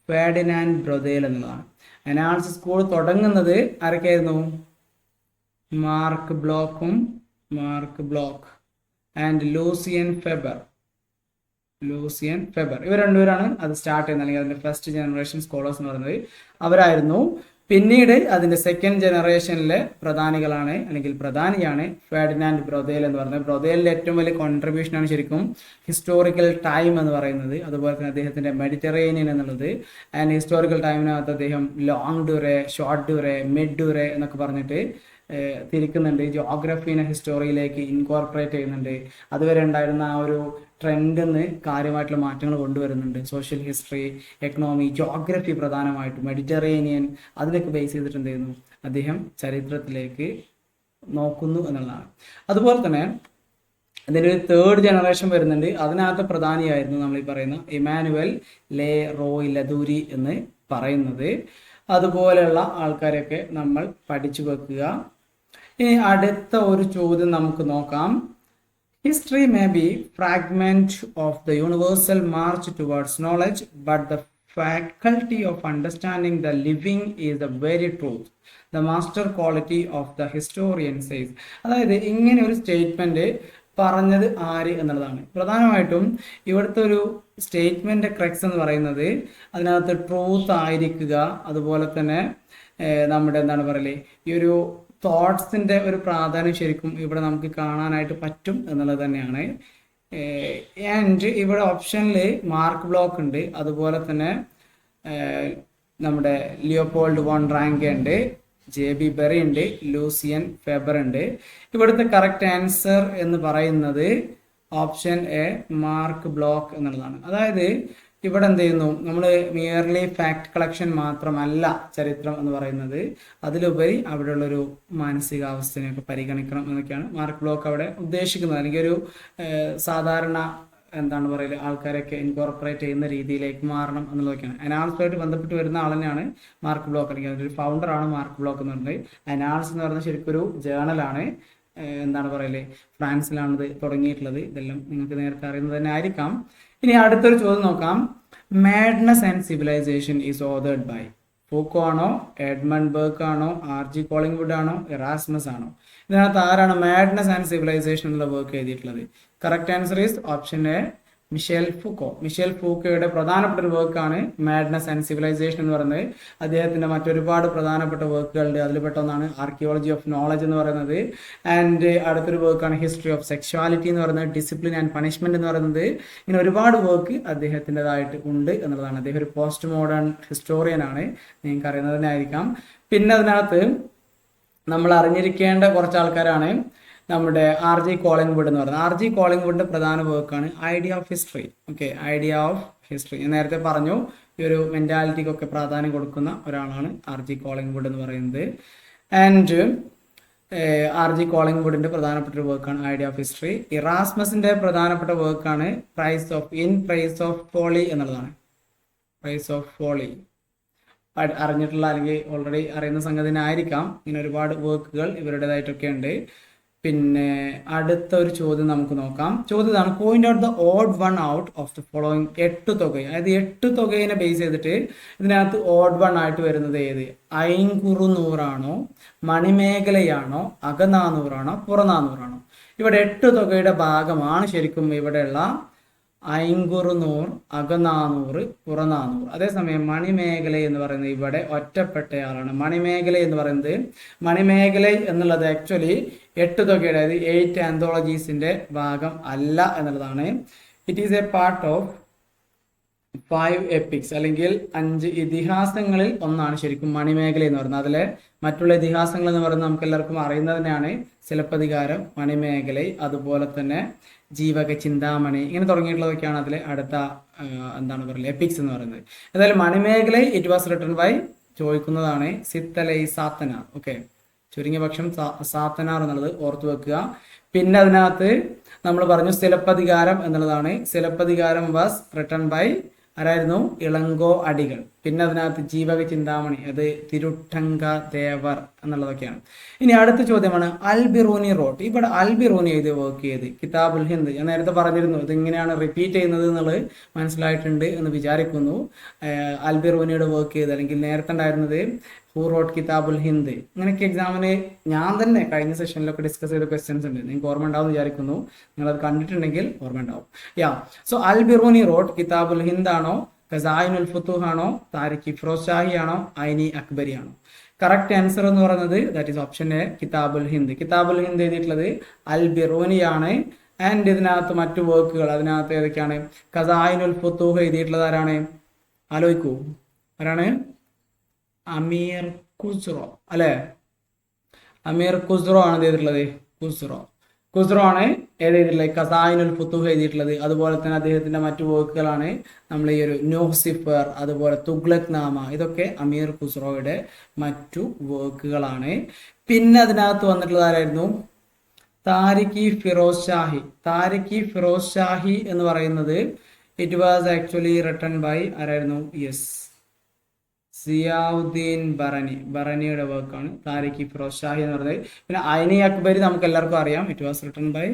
ഫെർഡിനാൻഡ് ബ്രദേൽ എന്നുള്ളതാണ്. അനാൾസ് സ്കൂൾ തുടങ്ങുന്നത് ആരൊക്കെയായിരുന്നു? Marc Bloch and Lucien Febvre. ഇവർ രണ്ടുപേരാണ് അത് സ്റ്റാർട്ട് ചെയ്യുന്നത്, അല്ലെങ്കിൽ അതിൻ്റെ ഫസ്റ്റ് ജനറേഷൻ സ്കോളേഴ്സ് എന്ന് പറയുന്നത് അവരായിരുന്നു. പിന്നീട് അതിൻ്റെ സെക്കൻഡ് ജനറേഷനിലെ പ്രധാനികളാണ്, അല്ലെങ്കിൽ പ്രധാനിയാണ് ഫെർഡിനാൻഡ് ബ്രദേൽ എന്ന് പറയുന്നത്. ബ്രദേലിൻ്റെ ഏറ്റവും വലിയ കോൺട്രിബ്യൂഷനാണ് ശരിക്കും ഹിസ്റ്റോറിക്കൽ ടൈം എന്ന് പറയുന്നത്. അതുപോലെ തന്നെ അദ്ദേഹത്തിൻ്റെ മെഡിറ്ററേനിയൻ എന്നുള്ളത്. ആൻഡ് ഹിസ്റ്റോറിക്കൽ ടൈമിനകത്ത് അദ്ദേഹം ലോങ് ഡ്യൂറേ, ഷോർട്ട് ഡ്യൂറേ, മിഡ് ഡ്യൂറേ എന്നൊക്കെ പറഞ്ഞിട്ട് തിരിക്കുന്നുണ്ട്. ജിയോഗ്രഫീനെ ഹിസ്റ്റോറിയിലേക്ക് ഇൻകോർപ്പറേറ്റ് ചെയ്യുന്നുണ്ട്. അതുവരെ ഉണ്ടായിരുന്ന ആ ഒരു ട്രെൻഡിന്ന് കാര്യമായിട്ടുള്ള മാറ്റങ്ങൾ കൊണ്ടുവരുന്നുണ്ട്. സോഷ്യൽ ഹിസ്റ്ററി, എക്കണോമി, ജിയോഗ്രഫി പ്രധാനമായിട്ടും മെഡിറ്ററേനിയൻ അതിനൊക്കെ ബേസ് ചെയ്തിട്ട് എന്ത് ചെയ്യുന്നു, അദ്ദേഹം ചരിത്രത്തിലേക്ക് നോക്കുന്നു എന്നുള്ളതാണ്. അതുപോലെ തന്നെ അതിൻ്റെ ഒരു തേർഡ് ജനറേഷൻ വരുന്നുണ്ട്. അതിനകത്ത് പ്രധാനിയായിരുന്നു നമ്മൾ ഈ പറയുന്ന ഇമാനുവൽ ലെ റോയ് ലദൂരി എന്ന് പറയുന്നത്. അതുപോലെയുള്ള ആൾക്കാരൊക്കെ നമ്മൾ പഠിച്ചു വെക്കുക. ഇനി അടുത്ത ഒരു ചോദ്യം നമുക്ക് നോക്കാം. History may be fragment of the universal March towards knowledge, but the faculty of understanding the living is the very truth, the master quality of the historian says. അതായത് ഇങ്ങനെ ഒരു സ്റ്റേറ്റ്മെന്റ് പറഞ്ഞത് ആര് എന്നുള്ളതാണ് പ്രധാനമായിട്ടും ഇവിടുത്തെ ഒരു സ്റ്റേറ്റ്മെന്റ് ക്രക്സ് എന്ന് പറയുന്നത്. അതിനകത്ത് ട്രൂത്ത് ആയിരിക്കുക, അതുപോലെ തന്നെ നമ്മുടെ എന്താണ് പറയല്, ഈ ഒരു തോട്ട്സിന്റെ ഒരു പ്രാധാന്യം ശരിക്കും ഇവിടെ നമുക്ക് കാണാനായിട്ട് പറ്റും എന്നുള്ളത് തന്നെയാണ്. ആൻഡ് ഇവിടെ ഓപ്ഷനിൽ മാർക്ക് ബ്ലോക്ക് ഉണ്ട്, അതുപോലെ തന്നെ നമ്മുടെ ലിയോപോൾഡ് വോൺ റാങ്കെ ഉണ്ട്, JB ബെറി ഉണ്ട്, ലൂസിയൻ ഫെബർ ഉണ്ട്. ഇവിടുത്തെ കറക്റ്റ് ആൻസർ എന്ന് പറയുന്നത് ഓപ്ഷൻ എ മാർക്ക് ബ്ലോക്ക് എന്നുള്ളതാണ്. അതായത് ഇവിടെ എന്ത് ചെയ്യുന്നു, നമ്മൾ മിയർലി ഫാക്ട് കളക്ഷൻ മാത്രമല്ല ചരിത്രം എന്ന് പറയുന്നത്, അതിലുപരി അവിടെയുള്ളൊരു മാനസികാവസ്ഥയൊക്കെ പരിഗണിക്കണം എന്നൊക്കെയാണ് മാർക്ക് ബ്ലോക്ക് അവിടെ ഉദ്ദേശിക്കുന്നത്. അല്ലെങ്കിൽ ഒരു സാധാരണ എന്താണ് പറയുക, ആൾക്കാരൊക്കെ ഇൻകോർപ്പറേറ്റ് ചെയ്യുന്ന രീതിയിലേക്ക് മാറണം എന്നുള്ളതൊക്കെയാണ്. അനാൾസുമായിട്ട് ബന്ധപ്പെട്ട് വരുന്ന ആൾ തന്നെയാണ് മാർക്ക് ബ്ലോക്ക്, അല്ലെങ്കിൽ അതിൻ്റെ ഒരു ഫൗണ്ടറാണ് മാർക്ക് ബ്ലോക്ക് എന്ന് പറയുന്നത്. അനാൾസ് എന്ന് പറയുന്നത് ശരിക്കും ഒരു ജേണലാണ്, എന്താണ് പറയല്, ഫ്രാൻസിലാണിത് തുടങ്ങിയിട്ടുള്ളത്. ഇതെല്ലാം നിങ്ങൾക്ക് നേരത്തെ അറിയുന്നത് തന്നെ ആയിരിക്കാം. ഇനി അടുത്തൊരു ചോദ്യം നോക്കാം. Madness and civilization is authored by Foucault ആണോ, എഡ്മണ്ട് ബർക്ക് ആണോ, RG കോളിംഗ്വുഡ് ആണോ, എറാസ്മസ് ആണോ? ഇതിനകത്ത് ആരാണ് മാഡ്നസ് ആൻഡ് സിവിലൈസേഷൻ എന്നുള്ള വർക്ക് എഴുതിയിട്ടുള്ളത്? Correct answer is option A Michel Foucault. Michel ഫൂക്കോയുടെ പ്രധാനപ്പെട്ട ഒരു വർക്കാണ് മാഡ്നസ് ആൻഡ് സിവിലൈസേഷൻ എന്ന് പറയുന്നത്. അദ്ദേഹത്തിന്റെ മറ്റൊരുപാട് പ്രധാനപ്പെട്ട വർക്കുകളുണ്ട്. അതിൽ പെട്ട ഒന്നാണ് ആർക്കിയോളജി ഓഫ് നോളജ് എന്ന് പറയുന്നത്. ആൻഡ് അടുത്തൊരു വർക്കാണ് ഹിസ്റ്ററി ഓഫ് സെക്ഷുവാലിറ്റി എന്ന് പറയുന്നത്, ഡിസിപ്ലിൻ ആൻഡ് പണിഷ്മെന്റ് എന്ന് പറയുന്നത്. ഇങ്ങനെ ഒരുപാട് വർക്ക് അദ്ദേഹത്തിൻ്റെതായിട്ട് ഉണ്ട് എന്നുള്ളതാണ്. അദ്ദേഹം ഒരു പോസ്റ്റ് മോഡേൺ ഹിസ്റ്റോറിയൻ ആണ്, നിങ്ങൾക്ക് അറിയുന്നത് തന്നെ ആയിരിക്കാം. പിന്നെ അതിനകത്ത് നമ്മൾ അറിഞ്ഞിരിക്കേണ്ട കുറച്ച് ആൾക്കാരാണ് നമ്മുടെ RG കോളിംഗ്വുഡ് എന്ന് പറയുന്നത്. RG കോളിംഗ്വുഡിന്റെ പ്രധാന വർക്കാണ് idea of history. Okay, idea of history ഞാൻ നേരത്തെ പറഞ്ഞു. ഈ ഒരു മെന്റാലിറ്റിക്കൊക്കെ പ്രാധാന്യം കൊടുക്കുന്ന ഒരാളാണ് RG കോളിംഗ്വുഡ് എന്ന് പറയുന്നത്. ആൻഡ് RG കോളിംഗ്വുഡിന്റെ പ്രധാനപ്പെട്ട ഒരു വർക്കാണ് ഐഡിയ ഓഫ് ഹിസ്റ്ററി. ഇറാസ്മസിന്റെ പ്രധാനപ്പെട്ട വർക്കാണ് പ്രൈസ് ഓഫ് ഫോളി എന്നുള്ളതാണ്. പ്രൈസ് ഓഫ് ഫോളി അറിഞ്ഞിട്ടുള്ള അല്ലെങ്കിൽ ഓൾറെഡി അറിയുന്ന സംഗതി ആയിരിക്കാം. ഇങ്ങനെ ഒരുപാട് വർക്കുകൾ ഇവരുടേതായിട്ടൊക്കെ ഉണ്ട്. പിന്നെ അടുത്ത ഒരു ചോദ്യം നമുക്ക് നോക്കാം. ചോദ്യം ഇതാണ്: point out the odd one out of the following. 8 തുക, അതായത് 8 തുകയെ ബേസ് ചെയ്തിട്ട് ഇതിനകത്ത് ഓഡ് വൺ ആയിട്ട് വരുന്നത് ഏത്? ഐങ്കുറുനൂറാണോ, മണിമേഖലയാണോ, അകനാനൂറാണോ, പുറനാനൂറാണോ? ഇവിടെ 8 തുകയുടെ ഭാഗമാണ് ശരിക്കും ഇവിടെയുള്ള ഐങ്കുറുനൂർ, അകനാനൂറ്, പുറനാനൂറ്. അതേസമയം മണിമേഖല എന്ന് പറയുന്നത് ഇവിടെ ഒറ്റപ്പെട്ടയാളാണ്. മണിമേഖല എന്ന് പറയുന്നത്, മണിമേഖല എന്നുള്ളത് ആക്ച്വലി 8 തുകയുടെ, അതായത് 8 ആന്തോളജീസിന്റെ ഭാഗം അല്ല എന്നുള്ളതാണ്. It is A part of 5 epics, അല്ലെങ്കിൽ 5 ഇതിഹാസങ്ങളിൽ ഒന്നാണ് ശരിക്കും മണിമേഖല എന്ന് പറയുന്നത്. അതിലെ മറ്റുള്ള ഇതിഹാസങ്ങൾ എന്ന് പറയുന്നത് നമുക്ക് എല്ലാവർക്കും അറിയുന്നത് തന്നെയാണ്. സിലപ്പതികാരം, മണിമേഖല, അതുപോലെ തന്നെ ജീവക ചിന്താമണി, ഇങ്ങനെ തുടങ്ങിയിട്ടുള്ളതൊക്കെയാണ് അതിലെ അടുത്ത എന്താണ് പറയുക എപ്പിക്സ് എന്ന് പറയുന്നത്. ഏതായാലും Manimekalai it was written by ചോദിക്കുന്നതാണ് സിത്തലൈ സാത്തനാർ. ഓക്കെ, ചുരുങ്ങിയ പക്ഷം സാത്തനാർ എന്നുള്ളത് ഓർത്തു വെക്കുക. പിന്നെ അതിനകത്ത് നമ്മൾ പറഞ്ഞു സിലപ്പതികാരം എന്നുള്ളതാണ്. സിലപ്പതികാരം വാസ് റിട്ടൺ ബൈ ആരായിരുന്നു? ഇളങ്കോ അടികൾ. പിന്നെ അതിനകത്ത് ജീവക ചിന്താമണി അത് തിരുട്ടങ്ക ദേവർ എന്നുള്ളതൊക്കെയാണ്. ഇനി അടുത്ത ചോദ്യമാണ് അൽബിറൂനി റോട്ട്. ഇവിടെ അൽബിറൂനി എഴുതി വർക്ക് ചെയ്ത് കിതാബുൽ ഹിന്ദ്. ഞാൻ നേരത്തെ പറഞ്ഞിരുന്നു ഇത് ഇങ്ങനെയാണ് റിപ്പീറ്റ് ചെയ്യുന്നത് എന്നുള്ളത് മനസ്സിലായിട്ടുണ്ട് എന്ന് വിചാരിക്കുന്നു. അൽബിറൂനിയുടെ വർക്ക് ചെയ്ത്, അല്ലെങ്കിൽ നേരത്തെ ഉണ്ടായിരുന്നത് ഹൂ റോട്ട് കിതാബുൽ ഹിന്ദ്. ഇങ്ങനെയൊക്കെ എക്സാമിന് ഞാൻ തന്നെ കഴിഞ്ഞ സെഷനിലൊക്കെ ഡിസ്കസ് ചെയ്ത ക്വസ്റ്റ്യൻസ് ഉണ്ട്. നിങ്ങൾക്ക് ഓർമ്മ ഉണ്ടാവും വിചാരിക്കുന്നു. നിങ്ങളത് കണ്ടിട്ടുണ്ടെങ്കിൽ ഓർമ്മ ഉണ്ടാവും. സോ അൽബിറൂനി റോട്ട് കിതാബുൽ ഹിന്ദ് ആണോ, ഖസായിനുൽ ഫുത്തൂഹ് ആണോ, താരിഖ് ഫിറോസ് ഷാഹി ആണോ, ഐനി അക്ബരി ആണോ? കറക്റ്റ് ആൻസർ എന്ന് പറയുന്നത് ദാറ്റ് ഈസ് ഓപ്ഷൻ എ കിതാബുൽ ഹിന്ദ്. കിതാബുൽ ഹിന്ദ് എഴുതിയിട്ടുള്ളത് അൽബിറൂനി ആണ്. ആൻഡ് ഇതിനകത്ത് മറ്റു വർക്കുകൾ അതിനകത്ത് ഏതൊക്കെയാണ്? ഖസായിനുൽ ഫുത്തൂഹ് എഴുതിയിട്ടുള്ളത് ആരാണ്? ആലോചിക്കൂ, ആരാണ്? അമീർ ഖുസ്റോ അല്ലെ? അമീർ ഖുസ്റോ ആണ് എഴുതിയിട്ടുള്ളത്. ഖുസ്റോ ആണ് എഴുതിയിട്ടുള്ളത് ഖസായിനുൽ ഫുത്തൂഹ് എഴുതിയിട്ടുള്ളത്. അതുപോലെ തന്നെ അദ്ദേഹത്തിന്റെ മറ്റു വർക്കുകളാണ് നമ്മൾ ഈ ഒരു നോസിഫർ, അതുപോലെ തുഗ്ലക് നാമ, ഇതൊക്കെ അമീർ ഖുസ്റോയുടെ മറ്റു വർക്കുകളാണ്. പിന്നെ അതിനകത്ത് വന്നിട്ടുള്ളത് ആരായിരുന്നു? താരിഖ് ഫിറോസ് ഷാഹി. താരിഖ് ഫിറോസ് ഷാഹി എന്ന് പറയുന്നത് it was actually written by ആരായിരുന്നു? യെസ്, സിയാവുദ്ദീൻ ബറനിയുടെ വർക്കാണ് താരിഖ് ഫിറോസ് ഷാഹി എന്ന് പറയുന്നത്. പിന്നെ ഐനി അക്ബരി നമുക്ക് എല്ലാവർക്കും അറിയാം. ഇറ്റ് വാസ് റിട്ടൺ ബൈ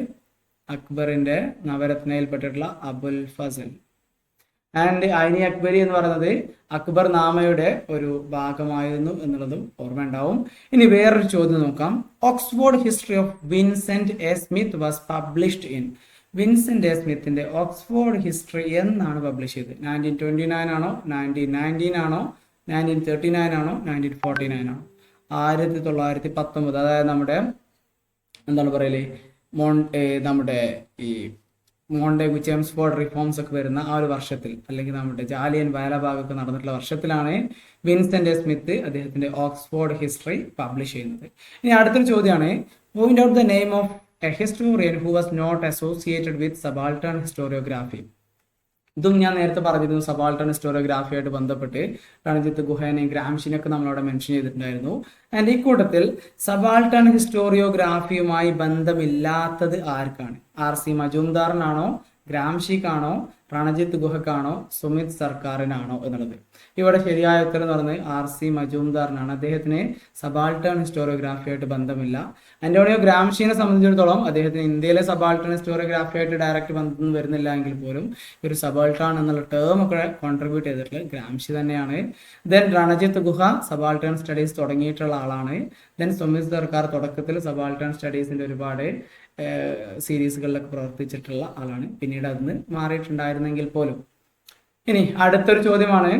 അക്ബറിന്റെ നവരത്നയിൽപ്പെട്ടിട്ടുള്ള അബുൽ ഫസൽ. ആൻഡ് ഐനി അക്ബരി എന്ന് പറയുന്നത് അക്ബർ നാമയുടെ ഒരു ഭാഗമായിരുന്നു എന്നുള്ളതും ഓർമ്മ ഉണ്ടാവും. ഇനി വേറൊരു ചോദ്യം നോക്കാം. Oxford history of Vincent A Smith was published in. Vincent A സ്മിത്തിന്റെ ഓക്സ്ഫോർഡ് ഹിസ്റ്ററി എന്നാണ് പബ്ലിഷ് ചെയ്തത്? 1929 ആണോ, 1919 ആണോ, 1939 ആണോ, 1949 ആണോ? 1919. അതായത് നമ്മുടെ എന്താണ് പറയല്, നമ്മുടെ ഈ മോണ്ടേഗു ചെംസ്ഫോർഡ് റിഫോംസ് ഒക്കെ വരുന്ന ആ ഒരു വർഷത്തിൽ, അല്ലെങ്കിൽ നമ്മുടെ ജാലിയൻ വാലാബാഗൊക്കെ നടന്നിട്ടുള്ള വർഷത്തിലാണ് വിൻസെന്റ് സ്മിത്ത് അദ്ദേഹത്തിന്റെ ഓക്സ്ഫോർഡ് ഹിസ്റ്ററി പബ്ലിഷ് ചെയ്യുന്നത്. ഇനി അടുത്തൊരു ചോദ്യമാണ്, point out the name of a historian who was not associated with subaltern historiography. ഇതും ഞാൻ നേരത്തെ പറഞ്ഞിരുന്നു, സബാൾട്ടൺ ഹിസ്റ്റോറിയോഗ്രാഫിയായിട്ട് ബന്ധപ്പെട്ട് രണജിത്ത് ഗുഹേനെയും ഗ്രാംഷിനെയൊക്കെ നമ്മളവിടെ മെൻഷൻ ചെയ്തിട്ടുണ്ടായിരുന്നു. ആൻഡ് ഇക്കൂട്ടത്തിൽ സബാൾട്ടൺ ഹിസ്റ്റോറിയോഗ്രാഫിയുമായി ബന്ധമില്ലാത്തത് ആർക്കാണ്? RC മജുംദാറിനാണോ, ഗ്രാംഷിക്കാണോ, രണജിത്ത് ഗുഹക്കാണോ, സുമിത് സർക്കാരിനാണോ എന്നുള്ളത്. ഇവിടെ ശരിയായ ഉത്തരം എന്ന് പറയുന്നത് RC മജുംദാറിനാണ്. അദ്ദേഹത്തിന് സബാൾട്ടൺ ഹിസ്റ്റോറിയോഗ്രാഫിയായിട്ട് ബന്ധമില്ല. അന്റോണിയോ ഗ്രാംഷിനെ സംബന്ധിച്ചിടത്തോളം അദ്ദേഹത്തിന് ഇന്ത്യയിലെ സബാൾട്ടൺ ഹിസ്റ്റോറിയോഗ്രാഫിയായിട്ട് ഡയറക്റ്റ് ബന്ധം വരുന്നില്ല എങ്കിൽ പോലും ഒരു സബാൾട്ടൺ എന്നുള്ള ടേം ഒക്കെ കോൺട്രിബ്യൂട്ട് ചെയ്തിട്ടുള്ളത് ഗ്രാംഷി തന്നെയാണ്. ദെൻ രണജിത്ത് ഗുഹ സബാൾട്ടൺ സ്റ്റഡീസ് തുടങ്ങിയിട്ടുള്ള ആളാണ്. ദെൻ സുമിത് സർക്കാർ തുടക്കത്തിൽ സബാൾട്ടൺ സ്റ്റഡീസിന്റെ ഒരുപാട് സീരീസുകളിലൊക്കെ പ്രവർത്തിച്ചിട്ടുള്ള ആളാണ്. പിന്നീട് അതിന് മാറിയിട്ടുണ്ടായിരുന്നെങ്കിൽ പോലും. ഇനി അടുത്തൊരു ചോദ്യമാണ്,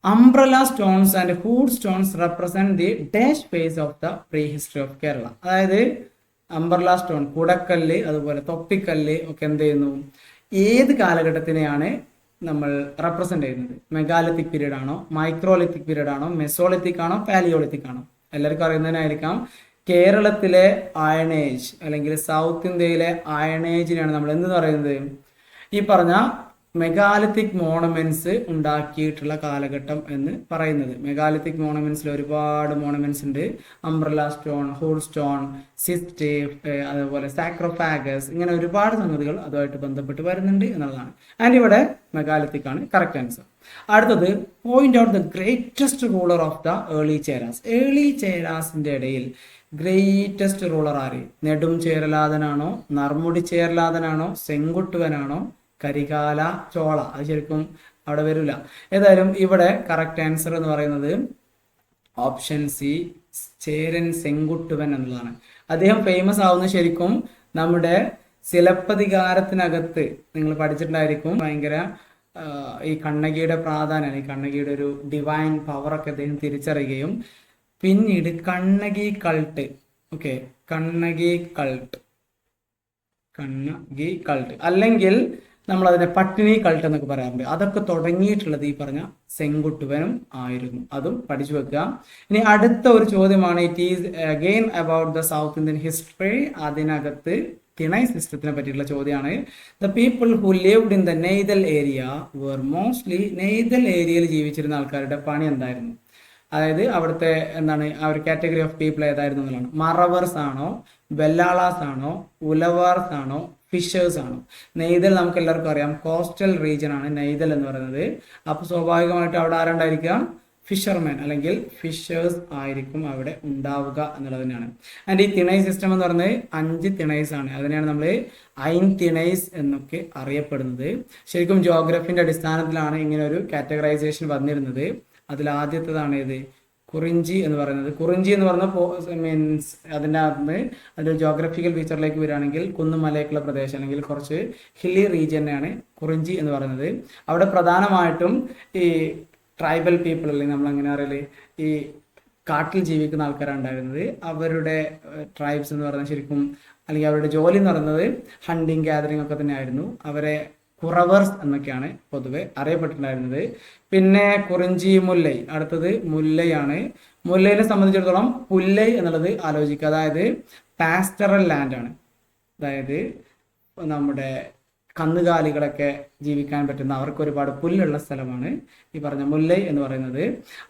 umbrella stones and hood stones represent the dash phase of the pre history of Kerala. അതായത് അംബ്രല സ്റ്റോൺ, കുടക്കല്ല്, അതുപോലെ തൊപ്പിക്കല്ല് ഒക്കെ എന്ത് ചെയ്യുന്നു, ഏത് കാലഘട്ടത്തിനെയാണ് നമ്മൾ റെപ്രസെന്റ് ചെയ്യുന്നത്? മെഗാലിത്തിക് പീരീഡ് ആണോ, മൈക്രോലിത്തിക് പീരീഡ് ആണോ, മെസോളിത്തിക് ആണോ, പാലിയോളിത്തിക് ആണോ? എല്ലാവർക്കും അറിയുന്നതിനായിരിക്കാം, കേരളത്തിലെ അയണേജ് അല്ലെങ്കിൽ സൗത്ത് ഇന്ത്യയിലെ അയണേജിനാണ് നമ്മൾ എന്ത് പറയുന്നത്? ഈ പറഞ്ഞ മെഗാലിത്തിക് മോണമെന്റ്സ് ഉണ്ടാക്കിയിട്ടുള്ള കാലഘട്ടം എന്ന് പറയുന്നത്. മെഗാലിത്തിക് മോണമെന്റ്സിൽ ഒരുപാട് മോണമെന്റ്സ് ഉണ്ട്. Umbrella stone, hood stone, cyst, അതുപോലെ സാക്രോഫാഗസ്, ഇങ്ങനെ ഒരുപാട് സംഗതികൾ അതുമായിട്ട് ബന്ധപ്പെട്ട് വരുന്നുണ്ട് എന്നുള്ളതാണ്. ആൻഡ് ഇവിടെ മെഗാലിത്തിക് ആണ് കറക്റ്റ് ആൻസർ. അടുത്തത്, point out the greatest ruler of the early Cheras. Early ചേരാസിന്റെ ഇടയിൽ ഗ്രേറ്റസ്റ്റ് റൂളർ ആര്? നെടും ചേരലാതനാണോ, നർമുടി ചേരലാതനാണോ, സെങ്കുട്ടുവനാണോ, കരികാല ചോള? അത് ശരിക്കും അവിടെ വരില്ല. ഏതായാലും ഇവിടെ കറക്റ്റ് ആൻസർ എന്ന് പറയുന്നത് ഓപ്ഷൻ സി, ചേരൻ സെങ്കുട്ടുവൻ എന്നുള്ളതാണ്. അദ്ദേഹം ഫേമസ് ആവുന്നത് ശരിക്കും നമ്മുടെ സിലപ്പതികാരത്തിനകത്ത് നിങ്ങൾ പഠിച്ചിട്ടുണ്ടായിരിക്കും. ഭയങ്കര ഈ കണ്ണകിയുടെ പ്രാധാന്യം, ഈ കണ്ണകിയുടെ ഒരു ഡിവൈൻ പവറൊക്കെ അദ്ദേഹം തിരിച്ചറിയുകയും പിന്നീട് Kannaki cult, okay, Kannaki cult അല്ലെങ്കിൽ നമ്മൾ അതിനെ പട്ടിണി കൾട്ട് എന്നൊക്കെ പറയാറുണ്ട്. അതൊക്കെ തുടങ്ങിയിട്ടുള്ളത് ഈ പറഞ്ഞ സെങ്കുട്ടുവനും ആയിരുന്നു. അതും പഠിച്ചു വെക്കുക. ഇനി അടുത്ത ഒരു ചോദ്യമാണ്, it is again about the South Indian history. അതിനകത്ത് തിണൈ സിസ്റ്റത്തിനെ പറ്റിയിട്ടുള്ള ചോദ്യമാണ്. The people who lived in the Neithal area where mostly, Neithal ഏരിയയിൽ ജീവിച്ചിരുന്ന ആൾക്കാരുടെ പണി എന്തായിരുന്നു? അതായത് അവിടുത്തെ എന്താണ് ആ ഒരു കാറ്റഗറി ഓഫ് പീപ്പിൾ ഏതായിരുന്നു എന്നുള്ളതാണ്. മറവേഴ്സ് ആണോ, വെല്ലാളാസ് ആണോ, ഉലവാർസ് ആണോ, ഫിഷേഴ്സ് ആണോ? നെയ്തൽ നമുക്ക് എല്ലാവർക്കും അറിയാം, കോസ്റ്റൽ റീജിയൻ ആണ് നെയ്തൽ എന്ന് പറയുന്നത്. അപ്പോൾ സ്വാഭാവികമായിട്ട് അവിടെ ആരുണ്ടായിരിക്കുക? ഫിഷർമാൻ അല്ലെങ്കിൽ ഫിഷേഴ്സ് ആയിരിക്കും അവിടെ ഉണ്ടാവുക എന്നുള്ളത് തന്നെയാണ്. ആൻഡ് ഈ തിണൈ സിസ്റ്റം എന്ന് പറയുന്നത് 5 തിണൈസ് ആണ്. അതിനെയാണ് നമ്മൾ ഐൻ തിണൈസ് എന്നൊക്കെ അറിയപ്പെടുന്നത്. ശരിക്കും ജോഗ്രഫിന്റെ അടിസ്ഥാനത്തിലാണ് ഇങ്ങനെ ഒരു കാറ്റഗറൈസേഷൻ വന്നിരുന്നത്. അതിൽ ആദ്യത്തേതാണ് ഇത് കുറിഞ്ചി എന്ന് പറയുന്നത്. കുറിഞ്ചി എന്ന് പറഞ്ഞ മീൻസ് അതിൻ്റെ അകത്ത് അതിൻ്റെ ജോഗ്രഫിക്കൽ ഫീച്ചറിലേക്ക് വരികയാണെങ്കിൽ കുന്നുമലയൊക്കെയുള്ള പ്രദേശം അല്ലെങ്കിൽ കുറച്ച് ഹില്ലി റീജിയനെയാണ് കുറിഞ്ചി എന്ന് പറയുന്നത്. അവിടെ പ്രധാനമായിട്ടും ഈ ട്രൈബൽ പീപ്പിൾ, അല്ലെങ്കിൽ നമ്മളെങ്ങനെ അറിയില്ലേ, ഈ കാട്ടിൽ ജീവിക്കുന്ന ആൾക്കാരാണ് ഉണ്ടായിരുന്നത്. അവരുടെ ട്രൈബ്സ് എന്ന് പറയുന്നത് ശരിക്കും, അല്ലെങ്കിൽ അവരുടെ ജോലി എന്ന് പറയുന്നത് ഹണ്ടിങ് ഗാദറിങ് ഒക്കെ തന്നെ ആയിരുന്നു. അവരെ കുറവേഴ്സ് എന്നൊക്കെയാണ് പൊതുവെ അറിയപ്പെട്ടിട്ടുണ്ടായിരുന്നത്. പിന്നെ കുറിഞ്ചി, മുല്ലൈ, അടുത്തത് മുല്ലയാണ്. മുല്ലയിനെ സംബന്ധിച്ചിടത്തോളം പുല്ലൈ എന്നുള്ളത് ആലോചിക്കുക, അതായത് പാസ്റ്ററൽ ലാൻഡ് ആണ്. അതായത് നമ്മുടെ കന്നുകാലികളൊക്കെ ജീവിക്കാൻ പറ്റുന്ന, അവർക്ക് ഒരുപാട് പുല്ലുള്ള സ്ഥലമാണ് ഈ പറഞ്ഞ മുല്ലൈ എന്ന് പറയുന്നത്.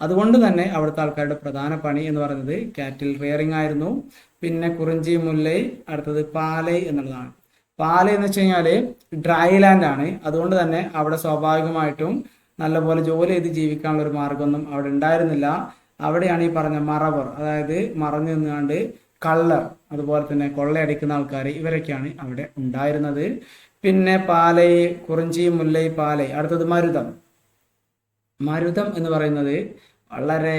അതുകൊണ്ട് തന്നെ അവിടുത്തെ ആൾക്കാരുടെ പ്രധാന പണി എന്ന് പറയുന്നത് കാറ്റിൽ റിയറിംഗ് ആയിരുന്നു. പിന്നെ കുറിഞ്ചി, മുല്ലൈ, അടുത്തത് പാലൈ എന്നുള്ളതാണ്. പാലൈ എന്ന് വെച്ച് കഴിഞ്ഞാൽ ഡ്രൈ ലാൻഡ് ആണ്. അതുകൊണ്ട് തന്നെ അവിടെ സ്വാഭാവികമായിട്ടും നല്ലപോലെ ജോലി ചെയ്ത് ജീവിക്കാനുള്ള ഒരു മാർഗമൊന്നും അവിടെ ഉണ്ടായിരുന്നില്ല. അവിടെയാണ് ഈ പറഞ്ഞ മറവർ, അതായത് മറഞ്ഞു നിന്നുകൊണ്ട് കള്ളർ, അതുപോലെ തന്നെ കൊള്ളയടിക്കുന്ന ആൾക്കാർ, ഇവരൊക്കെയാണ് അവിടെ ഉണ്ടായിരുന്നത്. പിന്നെ പാലൈ, കുറിഞ്ചി, മുല്ലൈ, പാലൈ. അടുത്തത് മരുതം. മരുതം എന്ന് പറയുന്നത് വളരെ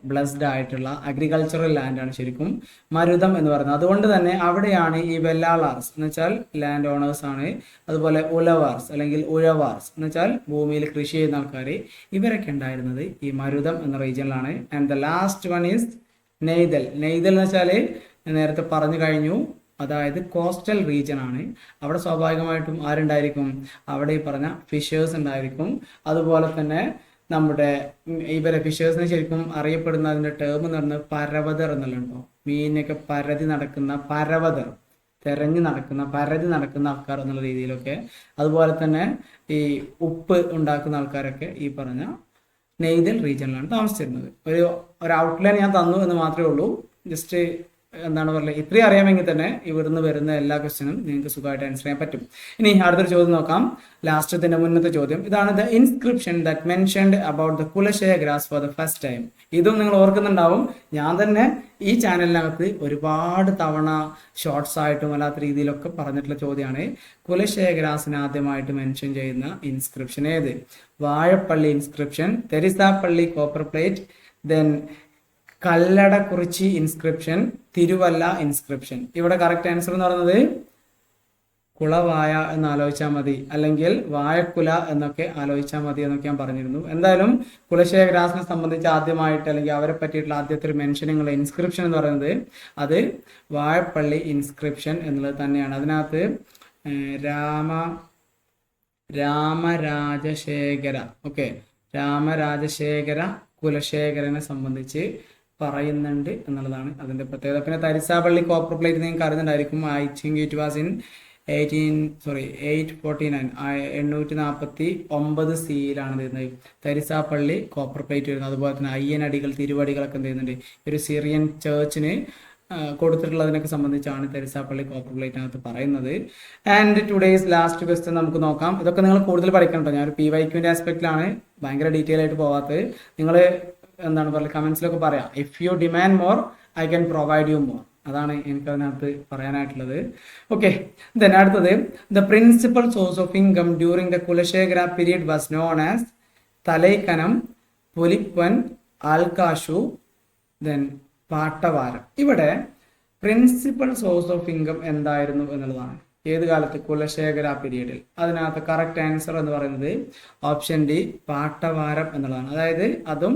ബ്ലസ്ഡ് ആയിട്ടുള്ള അഗ്രികൾച്ചറൽ ലാൻഡാണ് ശരിക്കും മരുതം എന്ന് പറയുന്നത്. അതുകൊണ്ട് തന്നെ അവിടെയാണ് ഈ വെല്ലാളാർസ് എന്ന് വെച്ചാൽ ലാൻഡ് ഓണേഴ്സ് ആണ്, അതുപോലെ ഉലവാർസ് അല്ലെങ്കിൽ ഉഴവാർസ് എന്ന് വെച്ചാൽ ഭൂമിയിൽ കൃഷി ചെയ്യുന്ന ആൾക്കാർ, ഇവരൊക്കെ ഉണ്ടായിരുന്നത് ഈ മരുതം എന്ന റീജിയനിലാണ്. And the last one is Neithal. Neithal എന്ന് വെച്ചാൽ നേരത്തെ പറഞ്ഞു കഴിഞ്ഞു, അതായത് കോസ്റ്റൽ റീജിയൻ ആണ്. അവിടെ സ്വാഭാവികമായിട്ടും ആരുണ്ടായിരിക്കും? അവിടെ ഈ പറഞ്ഞ ഫിഷേഴ്സ് ഉണ്ടായിരിക്കും. അതുപോലെ തന്നെ നമ്മുടെ ഇവരെ ഫിഷേഴ്സിനെ ശരിക്കും അറിയപ്പെടുന്ന അതിൻ്റെ ടേം എന്ന് പറയുന്നത് പരവതർ എന്നുള്ളതുണ്ടോ, മീനൊക്കെ പരതി നടക്കുന്ന പരവതർ, പരതി നടക്കുന്ന ആൾക്കാർ എന്നുള്ള രീതിയിലൊക്കെ. അതുപോലെ തന്നെ ഈ ഉപ്പ് ഉണ്ടാക്കുന്ന ആൾക്കാരൊക്കെ ഈ പറഞ്ഞ നെയ്തൽ റീജിയനിലാണ് താമസിച്ചിരുന്നത്. ഒരു ഔട്ട്ലൈൻ ഞാൻ തന്നു എന്ന് മാത്രമേ ഉള്ളൂ. ജസ്റ്റ് എന്താണ് പറയുക, ഇത്രയും അറിയാമെങ്കിൽ തന്നെ ഇവിടുന്ന് വരുന്ന എല്ലാ ക്വസ്റ്റ്യനും നിങ്ങൾക്ക് സുഖമായിട്ട് ആൻസർ ചെയ്യാൻ പറ്റും. ഇനി അടുത്തൊരു ചോദ്യം നോക്കാം. ലാസ്റ്റത്തിന്റെ മുന്നത്തെ ചോദ്യം ഇതാണ്: the inscription that mentioned about the Kulasekharas for the first time. ഇതും നിങ്ങൾ ഓർക്കുന്നുണ്ടാവും. ഞാൻ തന്നെ ഈ ചാനലിനകത്ത് ഒരുപാട് തവണ ഷോർട്സ് ആയിട്ടും അല്ലാത്ത രീതിയിലൊക്കെ പറഞ്ഞിട്ടുള്ള ചോദ്യമാണ്. കുലശേഖരാസിനെ ആദ്യമായിട്ട് മെൻഷൻ ചെയ്യുന്ന ഇൻസ്ക്രിപ്ഷൻ ഏത്? Vazhappally inscription, Tharisappally copper plate, then Kalladakurichi inscription, Thiruvalla inscription. ഇവിടെ കറക്റ്റ് ആൻസർ എന്ന് പറയുന്നത് കുളവായ എന്ന് ആലോചിച്ചാൽ മതി, അല്ലെങ്കിൽ വാഴക്കുല എന്നൊക്കെ ആലോചിച്ചാൽ മതി എന്നൊക്കെ ഞാൻ പറഞ്ഞിരുന്നു. എന്തായാലും കുലശേഖരാസിനെ സംബന്ധിച്ച് ആദ്യമായിട്ട് അല്ലെങ്കിൽ അവരെ പറ്റിയിട്ടുള്ള ആദ്യത്തെ ഒരു മെൻഷനിങ്ങുള്ള ഇൻസ്ക്രിപ്ഷൻ എന്ന് പറയുന്നത് അത് വാഴപ്പള്ളി ഇൻസ്ക്രിപ്ഷൻ എന്നുള്ളത് തന്നെയാണ്. അതിനകത്ത് രാമരാജശേഖര രാമരാജശേഖര കുലശേഖരനെ സംബന്ധിച്ച് പറയുന്നുണ്ട് എന്നുള്ളതാണ് അതിന്റെ പ്രത്യേകത. പിന്നെ തരിസാപ്പള്ളി കോപ്പർ പ്ലേറ്റ് നിങ്ങൾക്ക് അറിയുന്നുണ്ടായിരിക്കും. I think it was in 849 849 സിയിലാണ് വരുന്നത് തരിസാപ്പള്ളി കോപ്പർ പ്ലേറ്റ് വരുന്നത്. അതുപോലെ തന്നെ അയ്യനടികൾ, തിരുവടികളൊക്കെ എന്ത് ചെയ്യുന്നുണ്ട്, ഒരു സിറിയൻ ചേർച്ചിന് കൊടുത്തിട്ടുള്ളതിനൊക്കെ സംബന്ധിച്ചാണ് തെരിസാപ്പള്ളി കോപ്പർ പ്ലേറ്റിനകത്ത് പറയുന്നത്. ആൻഡ് ടുഡേയ്സ് ലാസ്റ്റ് ക്വസ്റ്റ്യൻ നമുക്ക് നോക്കാം. ഇതൊക്കെ നിങ്ങൾ കൂടുതൽ പഠിക്കണം കേട്ടോ. ഞാനൊരു PYQന്റെ ആസ്പെക്റ്റിലാണ് ഭയങ്കര ഡീറ്റെയിൽ ആയിട്ട് പോകാത്തത്. നിങ്ങൾ എന്താണ് പറയുക, കമന്റ്സിലൊക്കെ പറയാം. If you demand more I can provide you more. അതാണ് എനിക്ക് അതിനകത്ത് പറയാനായിട്ടുള്ളത്. ഓക്കെ, ദെൻ അടുത്തത് the principal source of income during the Kulasekhara period was known as Thalaikkanam, Pulippan, Alkkasu, then Pattavaram. ഇവിടെ പ്രിൻസിപ്പൽ സോഴ്സ് ഓഫ് ഇൻകം എന്തായിരുന്നു എന്നുള്ളതാണ്. ഏത് കാലത്ത്? കുലശേഖര പീരീഡിൽ. അതിനകത്ത് കറക്റ്റ് ആൻസർ എന്ന് പറയുന്നത് ഓപ്ഷൻ ഡി, പാട്ടവാരം എന്നുള്ളതാണ്. അതായത് അതും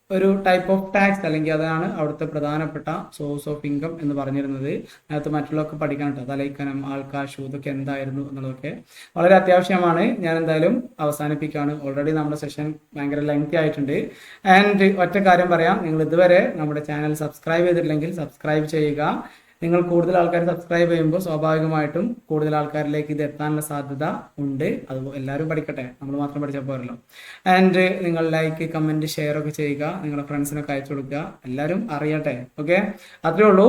ഒരു ടൈപ്പ് ഓഫ് ടാക്സ്, അല്ലെങ്കിൽ അതാണ് അവിടുത്തെ പ്രധാനപ്പെട്ട സോഴ്സ് ഓഫ് ഇൻകം എന്ന് പറഞ്ഞിരുന്നത്. അതിനകത്ത് മറ്റുള്ളതൊക്കെ പഠിക്കാൻ കേട്ടോ, തലൈക്കനം, ആൾക്കാശു, ഇതൊക്കെ എന്തായിരുന്നു എന്നുള്ളതൊക്കെ വളരെ അത്യാവശ്യമാണ്. ഞാൻ എന്തായാലും അവസാനിപ്പിക്കുകയാണ്. ഓൾറെഡി നമ്മുടെ സെഷൻ ഭയങ്കര ലെങ്തി ആയിട്ടുണ്ട്. ആൻഡ് ഒറ്റ കാര്യം പറയാം, നിങ്ങൾ ഇതുവരെ നമ്മുടെ ചാനൽ സബ്സ്ക്രൈബ് ചെയ്തിട്ടില്ലെങ്കിൽ സബ്സ്ക്രൈബ് ചെയ്യുക. നിങ്ങൾ കൂടുതൽ ആൾക്കാർ സബ്സ്ക്രൈബ് ചെയ്യുമ്പോൾ സ്വാഭാവികമായിട്ടും കൂടുതൽ ആൾക്കാരിലേക്ക് ഇത് എത്താനുള്ള സാധ്യത ഉണ്ട്. അത് എല്ലാവരും പഠിക്കട്ടെ, നമ്മൾ മാത്രം പഠിച്ചാൽ പോരല്ലോ. ആൻഡ് നിങ്ങൾ ലൈക്ക്, കമൻറ്റ്, ഷെയർ ഒക്കെ ചെയ്യുക, നിങ്ങളുടെ ഫ്രണ്ട്സിനൊക്കെ അയച്ചു കൊടുക്കുക, എല്ലാവരും അറിയട്ടെ. ഓക്കെ, അത്രേ ഉള്ളൂ.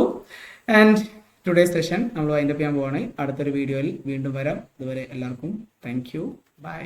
ആൻഡ് ടുഡേയ്സ് സെഷൻ നമ്മൾ വൈൻഡപ്പ് ചെയ്യാൻ പോവാണ്. അടുത്തൊരു വീഡിയോയിൽ വീണ്ടും വരാം. അതുവരെ എല്ലാവർക്കും താങ്ക് യു, ബൈ.